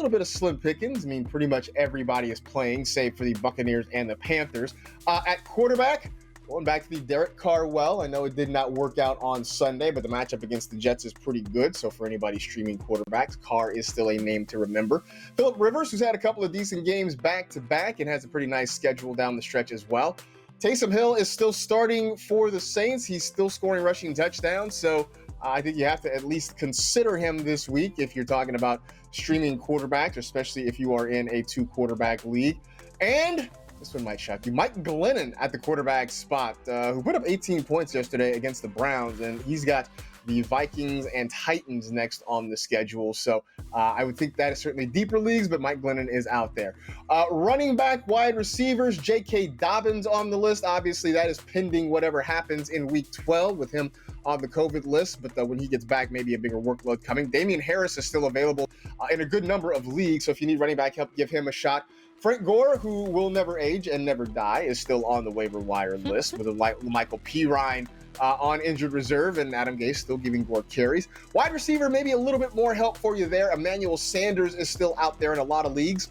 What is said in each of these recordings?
little bit of slim pickings. I mean, pretty much everybody is playing, save for the Buccaneers and the Panthers. At quarterback, going back to the Derek Carr well. I know it did not work out on Sunday, but the matchup against the Jets is pretty good. So for anybody streaming quarterbacks, Carr is still a name to remember. Phillip Rivers, who's had a couple of decent games back-to-back and has a pretty nice schedule down the stretch as well. Taysom Hill is still starting for the Saints. He's still scoring rushing touchdowns, so I think you have to at least consider him this week if you're talking about streaming quarterbacks, especially if you are in a 2-quarterback league. And this one might shock you. Mike Glennon at the quarterback spot, who put up 18 points yesterday against the Browns, and he's got the Vikings and Titans next on the schedule. So I would think that is certainly deeper leagues, but Mike Glennon is out there. Running back, wide receivers, J.K. Dobbins on the list. Obviously, that is pending whatever happens in Week 12 with him on the COVID list, but when he gets back, maybe a bigger workload coming. Damian Harris is still available in a good number of leagues, so if you need running back help, give him a shot. Frank Gore, who will never age and never die, is still on the waiver wire list with Michael Pirine on injured reserve, and Adam Gase still giving Gore carries. Wide receiver, maybe a little bit more help for you there. Emmanuel Sanders is still out there in a lot of leagues.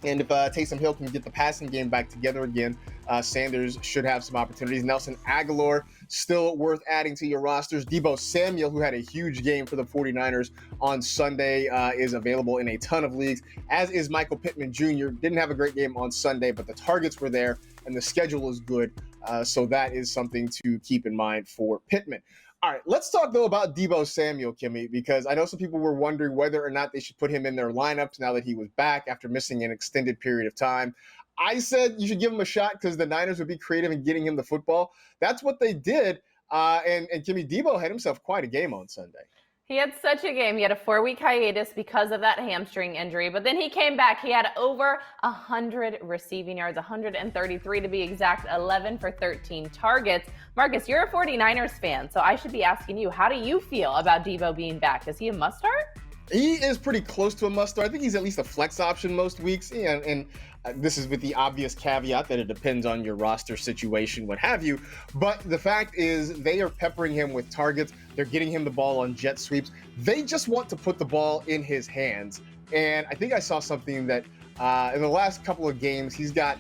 And if Taysom Hill can get the passing game back together again, Sanders should have some opportunities. Nelson Aguilar, still worth adding to your rosters. Deebo Samuel, who had a huge game for the 49ers on Sunday, is available in a ton of leagues, as is Michael Pittman Jr. Didn't have a great game on Sunday, but the targets were there and the schedule is good. So that is something to keep in mind for Pittman. All right, let's talk, though, about Deebo Samuel, Kimmy, because I know some people were wondering whether or not they should put him in their lineups now that he was back after missing an extended period of time. I said you should give him a shot because the Niners would be creative in getting him the football. That's what they did, and Kimmy, Deebo had himself quite a game on Sunday. He had such a game. He had a 4-week hiatus because of that hamstring injury, but then he came back. He had over 100 receiving yards, 133 to be exact, 11 for 13 targets. Marcus, you're a 49ers fan, so I should be asking you, how do you feel about Deebo being back? Is he a must-start? He is pretty close to a must-start. I think he's at least a flex option most weeks, and this is with the obvious caveat that it depends on your roster situation, what have you. But the fact is they are peppering him with targets. They're getting him the ball on jet sweeps. They just want to put the ball in his hands. And I think I saw something that in the last couple of games, he's got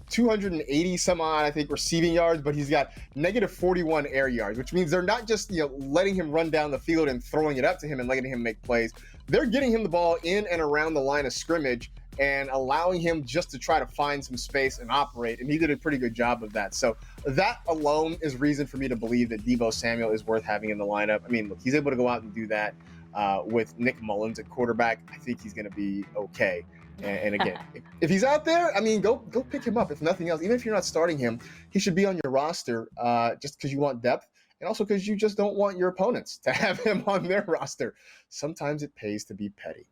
280 some odd, I think, receiving yards, but he's got negative 41 air yards, which means they're not just letting him run down the field and throwing it up to him and letting him make plays. They're getting him the ball in and around the line of scrimmage and allowing him just to try to find some space and operate, and he did a pretty good job of that. So that alone is reason for me to believe that Deebo Samuel is worth having in the lineup. I mean, look, he's able to go out and do that with Nick Mullins at quarterback. I think he's going to be okay. And again, if he's out there, I mean, go pick him up. If nothing else, even if you're not starting him, he should be on your roster just because you want depth, and also because you just don't want your opponents to have him on their roster. Sometimes it pays to be petty.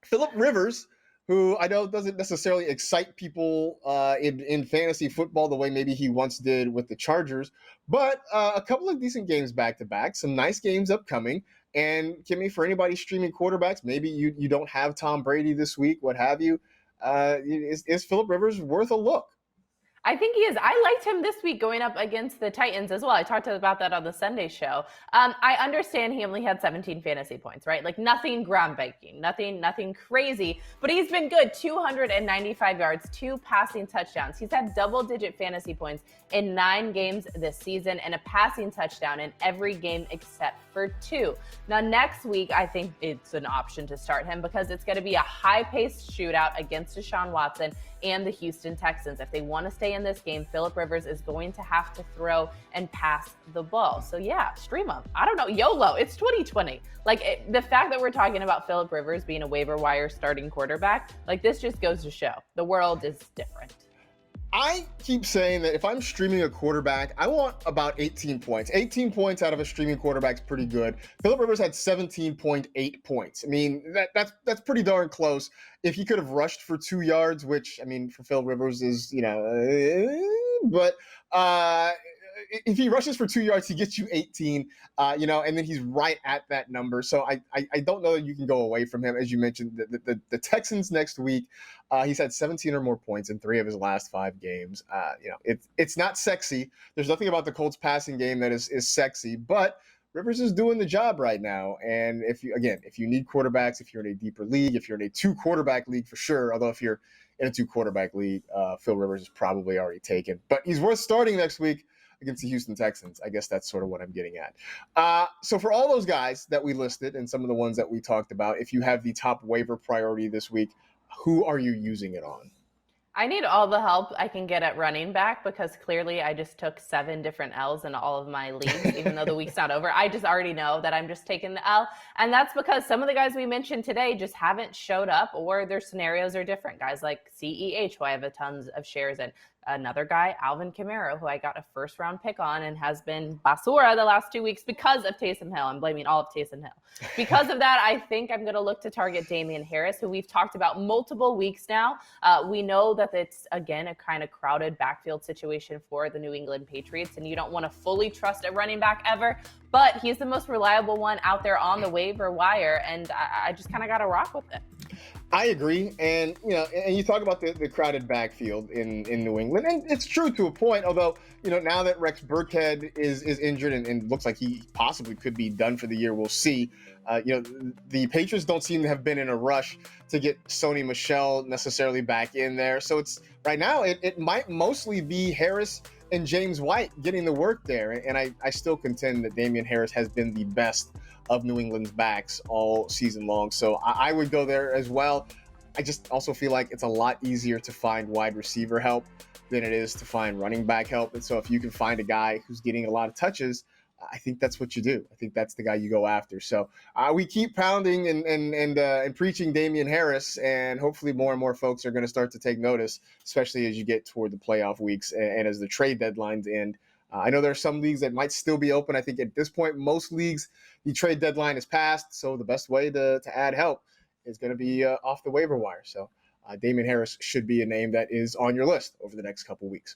Phillip Rivers, who I know doesn't necessarily excite people in fantasy football the way maybe he once did with the Chargers, but a couple of decent games back-to-back, some nice games upcoming. And Kimmy, for anybody streaming quarterbacks, maybe you don't have Tom Brady this week, what have you, is Phillip Rivers worth a look? I think he is. I liked him this week going up against the Titans as well. I talked about that on the Sunday show. I understand he only had 17 fantasy points, right? Like nothing groundbreaking, nothing crazy, but he's been good. 295 yards, 2 passing touchdowns. He's had double-digit fantasy points in 9 games this season and a passing touchdown in every game except for 2. Now, next week, I think it's an option to start him because it's going to be a high-paced shootout against Deshaun Watson and the Houston Texans. If they want to stay in this game, Phillip Rivers is going to have to throw and pass the ball. So yeah, stream him. I don't know, YOLO, it's 2020. Like the fact that we're talking about Phillip Rivers being a waiver wire starting quarterback, like this just goes to show the world is different. I keep saying that if I'm streaming a quarterback, I want about 18 points. 18 points out of a streaming quarterback is pretty good. Phillip Rivers had 17.8 points. I mean, that's pretty darn close. If he could have rushed for 2 yards, which, I mean, for Phillip Rivers is, but if he rushes for 2 yards, he gets you 18, and then he's right at that number. So I don't know that you can go away from him. As you mentioned, the Texans next week, he's had 17 or more points in 3 of his last 5 games. It's not sexy. There's nothing about the Colts passing game that is sexy, but Rivers is doing the job right now. And if you need quarterbacks, if you're in a deeper league, if you're in a 2-quarterback league for sure, although if you're in a 2-quarterback league, Phil Rivers is probably already taken. But he's worth starting next week against the Houston Texans. I guess that's sort of what I'm getting at. So for all those guys that we listed and some of the ones that we talked about, if you have the top waiver priority this week, who are you using it on? I need all the help I can get at running back because clearly I just took 7 different L's in all of my leagues, even though the week's not over. I just already know that I'm just taking the L. And that's because some of the guys we mentioned today just haven't showed up or their scenarios are different. Guys like CEH, who I have a tons of shares in. Another guy, Alvin Kamara, who I got a first-round pick on and has been basura the last 2 weeks because of Taysom Hill. I'm blaming all of Taysom Hill. Because of that, I think I'm going to look to target Damian Harris, who we've talked about multiple weeks now. We know that it's, again, a kind of crowded backfield situation for the New England Patriots, and you don't want to fully trust a running back ever, but he's the most reliable one out there on the waiver wire, and I just kind of got to rock with it. I agree, and you talk about the crowded backfield in New England, and it's true to a point. Although now that Rex Burkhead is injured and looks like he possibly could be done for the year, we'll see. The Patriots don't seem to have been in a rush to get Sony Michel necessarily back in there. So it's right now it might mostly be Harris and James White getting the work there, and I still contend that Damian Harris has been the best of New England's backs all season long. So I would go there as well. I just also feel like it's a lot easier to find wide receiver help than it is to find running back help. And so if you can find a guy who's getting a lot of touches, I think that's what you do. I think that's the guy you go after. So we keep pounding and preaching Damian Harris, and hopefully more and more folks are going to start to take notice, especially as you get toward the playoff weeks and as the trade deadlines end. I know there are some leagues that might still be open. I think at this point, most leagues, the trade deadline is passed. So the best way to add help is going to be off the waiver wire. So Damian Harris should be a name that is on your list over the next couple weeks.